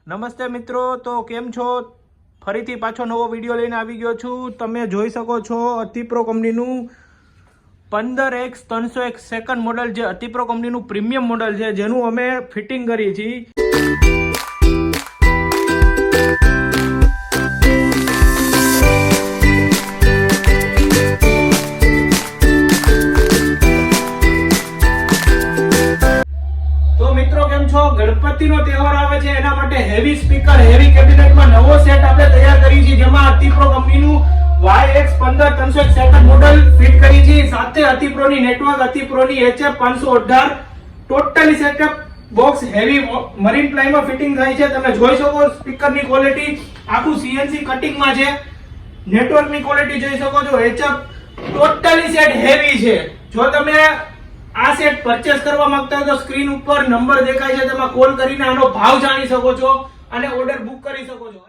નમસ્તે મિત્રો, તો કેમ છો? ફરીથી પાછો નવો વિડીયો લઈને આવી ગયો છું. તમે જોઈ શકો છો અતિપ્રો કંપનીનું 15X 301 સેકન્ડ મોડલ, જે અતિપ્રો કંપનીનું પ્રીમિયમ મોડલ છે, જેનું અમે ફિટિંગ કરી છીએ. ગણપતિનો તહેવાર આવે છે, એના માટે હેવી સ્પીકર, હેવી કેબિનેટમાં નવો સેટ આપણે તૈયાર કરી છે, જેમાં અતિપ્રો કંપનીનું YX15 301 સેકન્ડ મોડલ ફિટ કરી છે. સાથે અતિપ્રોની નેટવર્ક, અતિપ્રોની HF 518 totally setup box heavy marine પ્લાયમાં ફિટિંગ થાય છે. તમે જોઈ શકો સ્પીકરની ક્વોલિટી આખું CNC કટિંગમાં છે. નેટવર્કની ક્વોલિટી જોઈ શકો છો, HF ટોટલી સેટ હેવી છે. જો તમે આ સેટ પરચેસ કરવા માંગતા હો તો સ્ક્રીન ઉપર નંબર દેખાય છે, તેમાં કોલ કરીને આનો ભાવ જાણી શકો છો અને ઓર્ડર બુક કરી શકો છો.